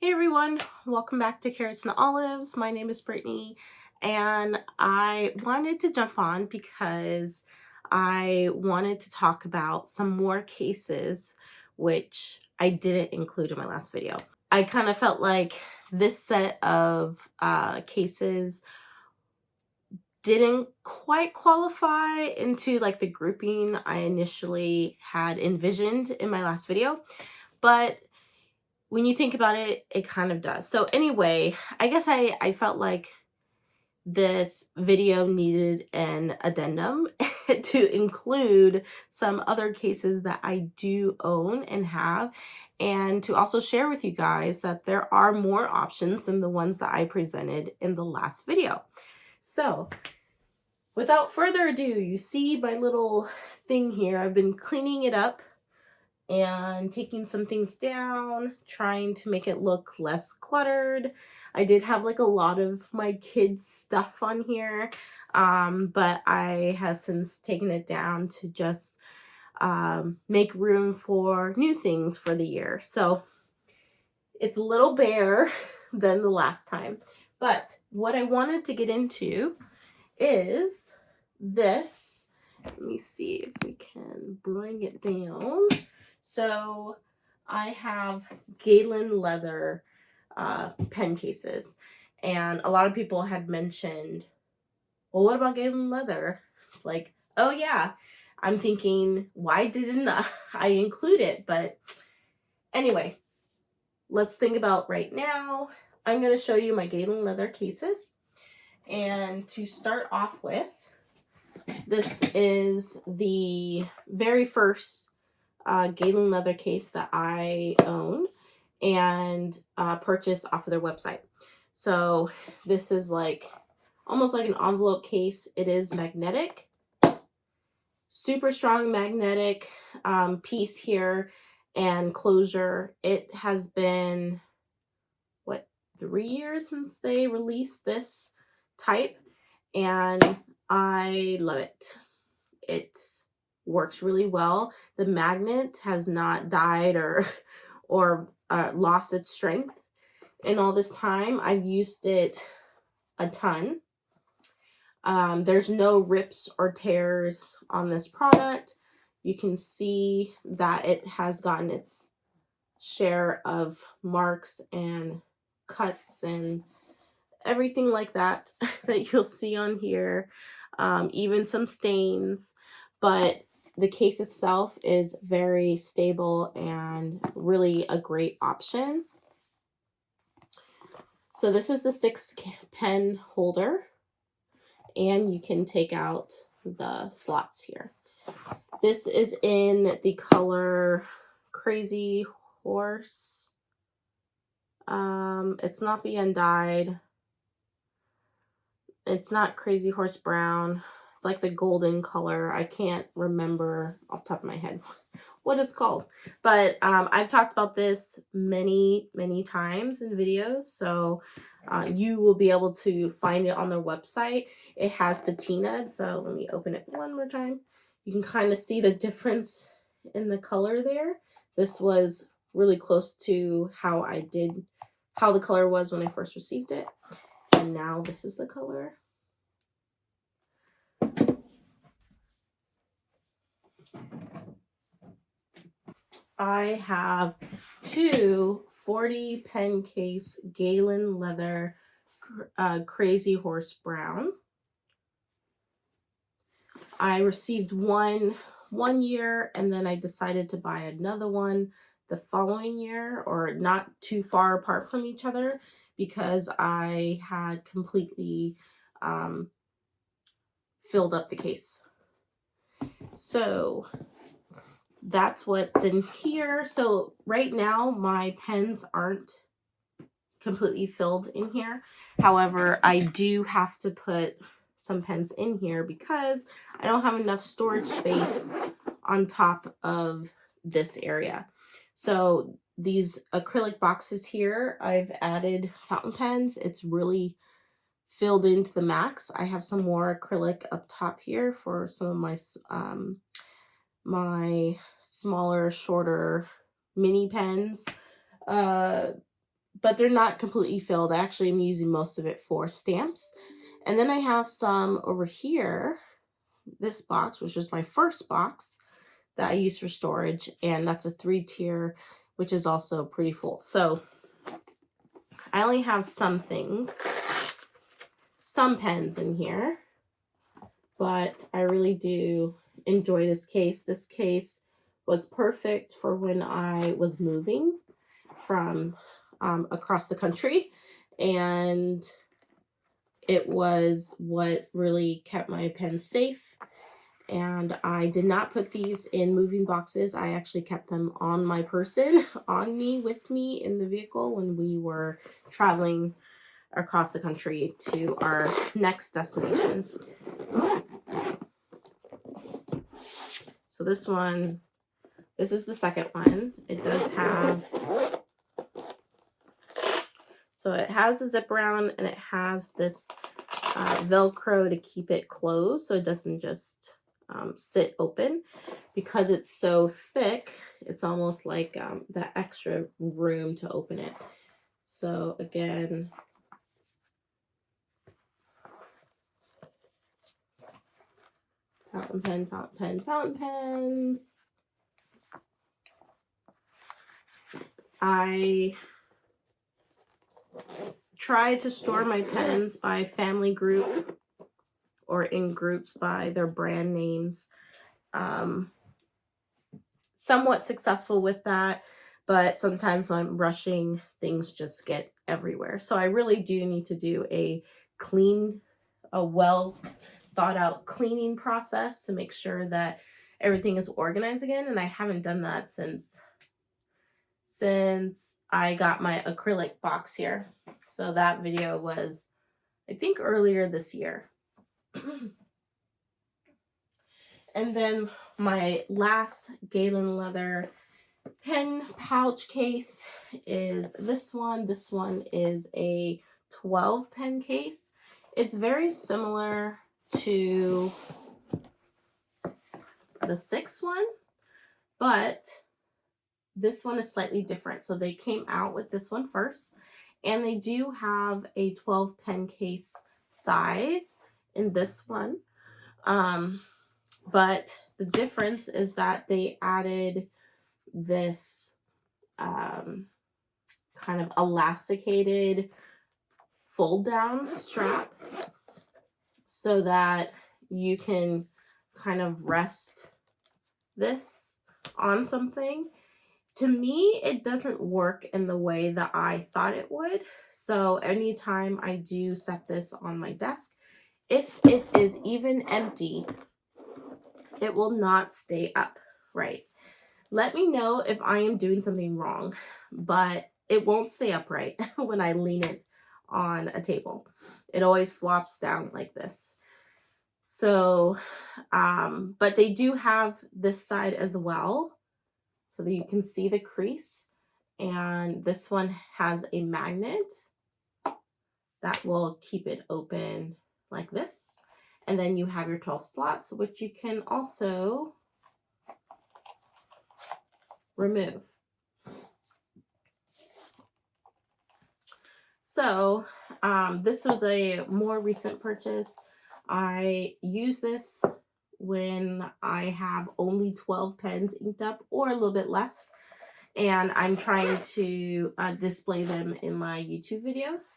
Hey everyone, welcome back to Carrots and Olives. My name is Brittany and I wanted to jump on because I wanted to talk about some more cases which I didn't include in my last video. I kind of felt like this set of cases didn't quite qualify into like the grouping I initially had envisioned in my last video, but when you think about it, it kind of does. So anyway, I guess I felt like this video needed an addendum to include some other cases that I do own and have, and to also share with you guys that there are more options than the ones that I presented in the last video. So without further ado, you see my little thing here. I've been cleaning it up and taking some things down, trying to make it look less cluttered. I did have like a lot of my kids' stuff on here, but I have since taken it down to just make room for new things for the year. So it's a little bare than the last time. But what I wanted to get into is this. Let me see if we can bring it down. So I have Galen Leather pen cases, and a lot of people had mentioned, well, what about Galen Leather? It's like, oh yeah. I'm thinking, why didn't I include it? But anyway, let's think about right now. I'm going to show you my Galen Leather cases. And to start off with, this is the very first Galen Leather case that I own and purchased off of their website. So this is like almost like an envelope case. It is magnetic, super strong magnetic piece here and closure. It has been, 3 years since they released this type, and I love it. It works really well. The magnet has not died or lost its strength in all this time. I've used it a ton. There's no rips or tears on this product. You can see that it has gotten its share of marks and cuts and everything like that that you'll see on here, even some stains, but the case itself is very stable and really a great option. So this is the 6 pen holder, and you can take out the slots here. This is in the color Crazy Horse. It's not the undyed. It's not Crazy Horse Brown. It's like the golden color. I can't remember off the top of my head what it's called. But I've talked about this many times in videos. So you will be able to find it on their website. It has patinaed. So let me open it one more time. You can kind of see the difference in the color there. This was really close to how the color was when I first received it. And now this is the color. I have 2 40 pen case Galen Leather Crazy Horse Brown. I received one year, and then I decided to buy another one the following year, or not too far apart from each other, because I had completely filled up the case. So that's what's in here. So right now my pens aren't completely filled in here. However, I do have to put some pens in here because I don't have enough storage space on top of this area. So these acrylic boxes here, I've added fountain pens. It's really filled into the max. I have some more acrylic up top here for some of my smaller, shorter mini pens. but they're not completely filled. I actually am using most of it for stamps. And then I have some over here, this box, which is my first box that I use for storage, and that's a 3-tier, which is also pretty full. So I only have some things, some pens in here, but I really do enjoy this case. This case was perfect for when I was moving from across the country, and it was what really kept my pens safe. And I did not put these in moving boxes. I actually kept them on my person, on me, with me in the vehicle when we were traveling across the country to our next destination. So this one, this is the second one. It does have, so it has a zip around, and it has this Velcro to keep it closed so it doesn't just sit open. Because it's so thick, it's almost like that extra room to open it. So again, fountain pen, fountain pen, fountain pens. I try to store my pens by family group or in groups by their brand names. Somewhat successful with that, but sometimes when I'm rushing, things just get everywhere. So I really do need to do a well thought out cleaning process to make sure that everything is organized again. And I haven't done that since I got my acrylic box here. So that video was, I think, earlier this year. And then my last Galen Leather pen pouch case is this one. This one is a 12 pen case. It's very similar to the 6 one, but this one is slightly different. So they came out with this one first, and they do have a 12 pen case size in this one. But the difference is that they added this kind of elasticated fold down strap so that you can kind of rest this on something. To me, it doesn't work in the way that I thought it would. So anytime I do set this on my desk, if it is even empty, it will not stay up right. Let me know if I am doing something wrong, but it won't stay upright when I lean it on a table. It always flops down like this. So, but they do have this side as well, so that you can see the crease. And this one has a magnet that will keep it open like this. And then you have your 12 slots, which you can also remove. So this was a more recent purchase. I use this when I have only 12 pens inked up or a little bit less, and I'm trying to display them in my YouTube videos.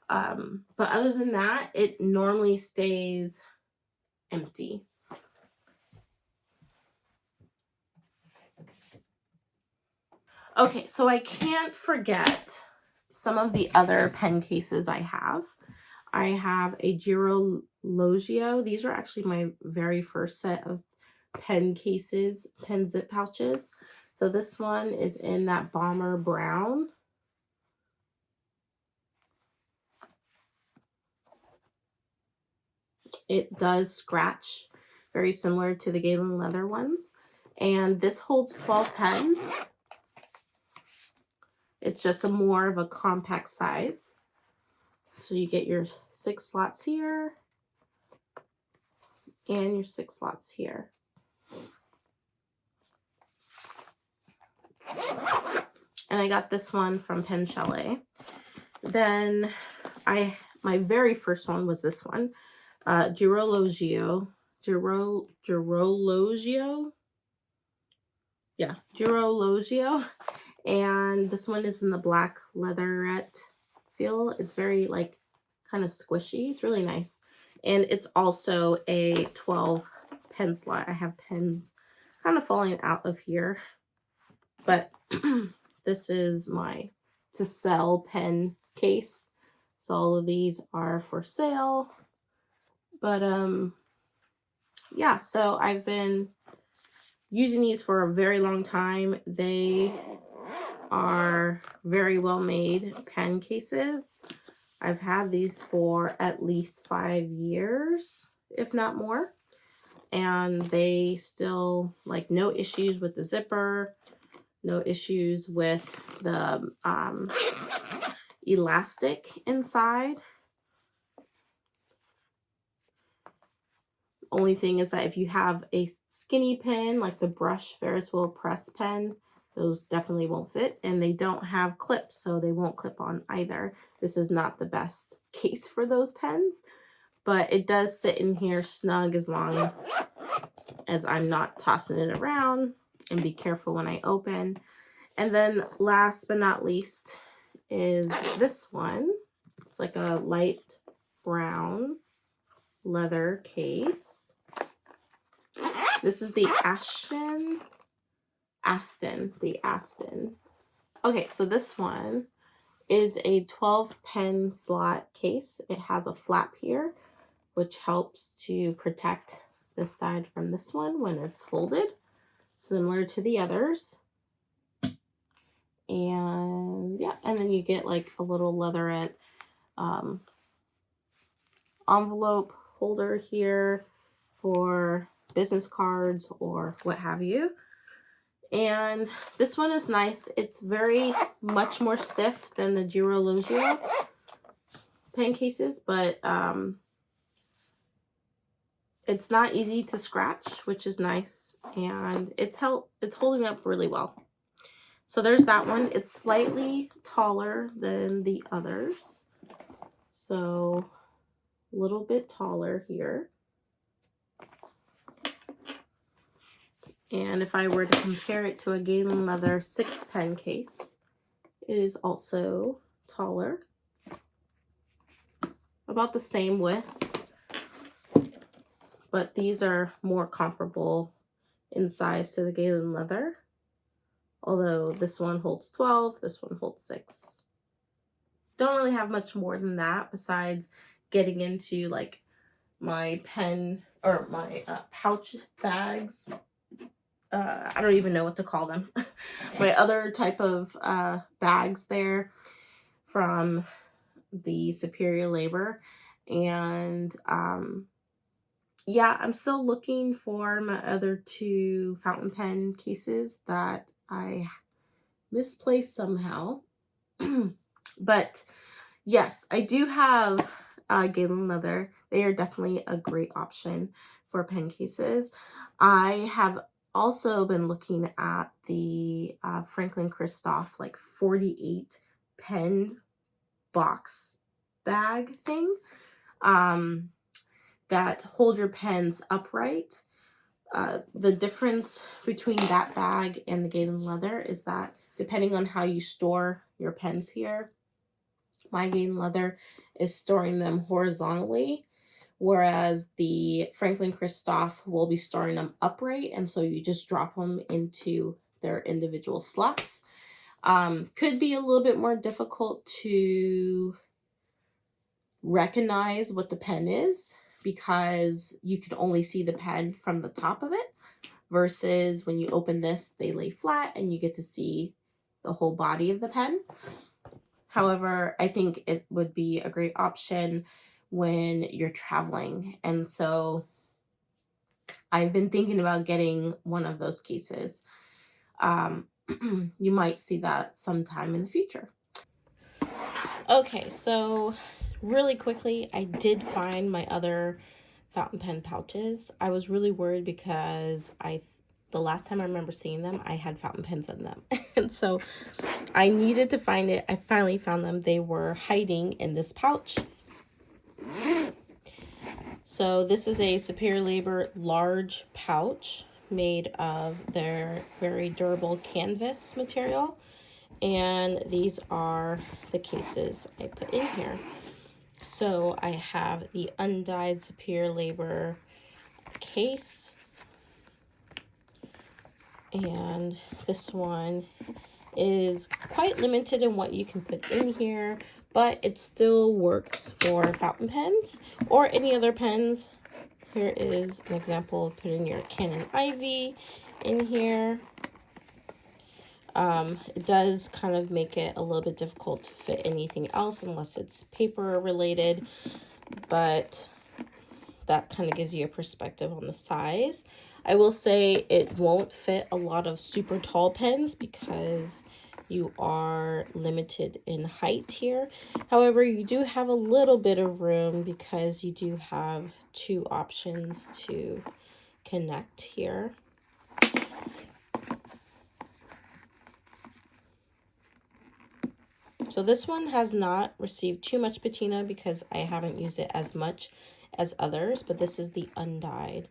But other than that, it normally stays empty. Okay, so I can't forget some of the other pen cases I have. I have a Giro Logio. These were actually my very first set of pen cases, pen zip pouches. So this one is in that bomber brown. It does scratch, very similar to the Galen Leather ones. And this holds 12 pens. It's just a more of a compact size. So you get your 6 slots here and your 6 slots here. And I got this one from Pen Chalet. Then my very first one was this one, Girologio. Yeah, Girologio. And this one is in the black leatherette feel. It's very like kind of squishy. It's really nice. And it's also a 12 pen slot. I have pens kind of falling out of here. But this is my to sell pen case. So all of these are for sale. But yeah, so I've been using these for a very long time. They are very well made pen cases. I've had these for at least 5 years, if not more. And they still, like, no issues with the zipper, no issues with the elastic inside. Only thing is that if you have a skinny pen, like the brush Ferris wheel press pen, those definitely won't fit, and they don't have clips, so they won't clip on either. This is not the best case for those pens, but it does sit in here snug as long as I'm not tossing it around, and be careful when I open. And then last but not least is this one. It's like a light brown leather case. This is the Aston. Okay, so this one is a 12 pen slot case. It has a flap here, which helps to protect this side from this one when it's folded, similar to the others. And yeah, and then you get like a little leatherette envelope holder here for business cards or what have you. And this one is nice. It's very much more stiff than the Girologio pen cases, but it's not easy to scratch, which is nice, and it's holding up really well. So there's that one. It's slightly taller than the others, so a little bit taller here. And if I were to compare it to a Galen Leather 6 pen case, it is also taller, about the same width, but these are more comparable in size to the Galen Leather, although this one holds 12, this one holds 6. Don't really have much more than that besides getting into like my pen or my pouch bags. I don't even know what to call them. My other type of bags there from the Superior Labor. And yeah, I'm still looking for my other 2 fountain pen cases that I misplaced somehow. But yes, I do have Galen Leather. They are definitely a great option for pen cases. I have also been looking at the Franklin Christoph like 48 pen box bag thing that hold your pens upright. The difference between that bag and the Galen Leather is that depending on how you store your pens here, my Galen Leather is storing them horizontally, whereas the Franklin Christoph will be storing them upright, and so you just drop them into their individual slots. Could be a little bit more difficult to recognize what the pen is because you can only see the pen from the top of it, versus when you open this, they lay flat and you get to see the whole body of the pen. However, I think it would be a great option when you're traveling. And so I've been thinking about getting one of those cases. You might see that sometime in the future. Okay, so really quickly, I did find my other fountain pen pouches. I was really worried because I the last time I remember seeing them, I had fountain pens in them. And so I needed to find it. I finally found them. They were hiding in this pouch. So this is a Superior Labor large pouch made of their very durable canvas material. And these are the cases I put in here. So I have the undyed Superior Labor case. And this one is quite limited in what you can put in here, but it still works for fountain pens or any other pens. Here is an example of putting your Canon Ivy in here. It does kind of make it a little bit difficult to fit anything else unless it's paper related, but that kind of gives you a perspective on the size. I will say it won't fit a lot of super tall pens because you are limited in height here. However, you do have a little bit of room because you do have two options to connect here. So this one has not received too much patina because I haven't used it as much as others, but this is the undyed,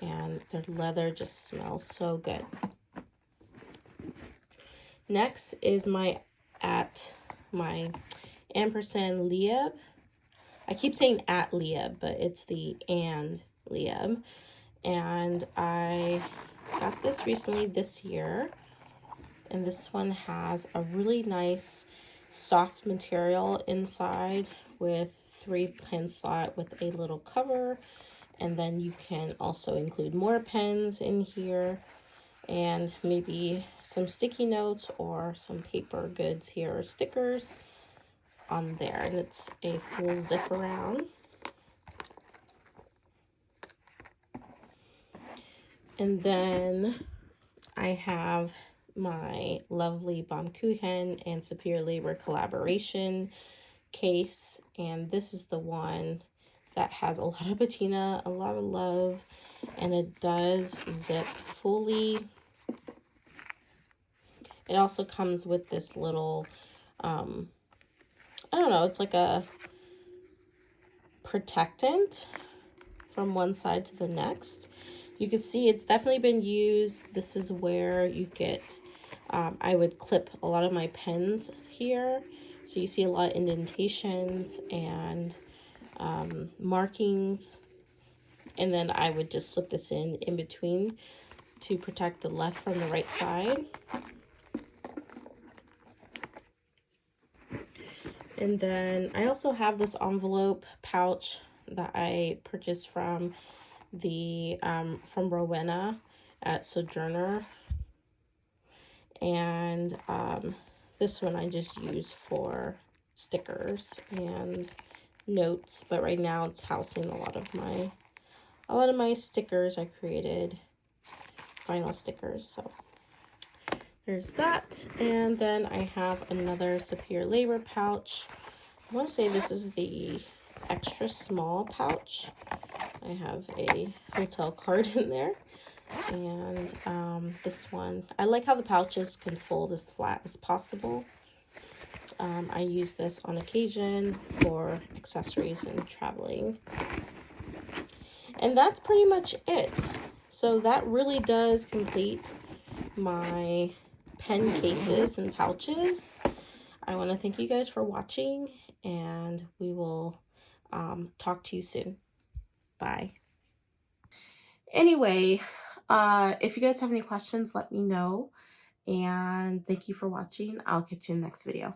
and their leather just smells so good. Next is my ampersand Lieb. I keep saying at Lieb, but it's the and Lieb. And I got this recently this year. And this one has a really nice soft material inside with 3 pen slot with a little cover. And then you can also include more pens in here and maybe some sticky notes or some paper goods here or stickers on there. And it's a full zip around. And then I have my lovely Baumkuchen and Superior Labor collaboration case, and this is the one that has a lot of patina, a lot of love, and it does zip fully. It also comes with this little I don't know, it's like a protectant from one side to the next. You can see it's definitely been used. This is where you get I would clip a lot of my pens here. So you see a lot of indentations and markings. And then I would just slip this in between to protect the left from the right side. And then I also have this envelope pouch that I purchased from the from Rowena at Sojourner. And this one I just use for stickers and notes, but right now it's housing a lot of my stickers. I created vinyl stickers, so there's that. And then I have another Superior Labor pouch. I want to say this is the extra small pouch. I have a hotel card in there. And this one, I like how the pouches can fold as flat as possible. I use this on occasion for accessories and traveling. And that's pretty much it. So that really does complete my pen cases and pouches. I want to thank you guys for watching, and we will talk to you soon. Bye. Anyway, if you guys have any questions, let me know. And thank you for watching. I'll catch you in the next video.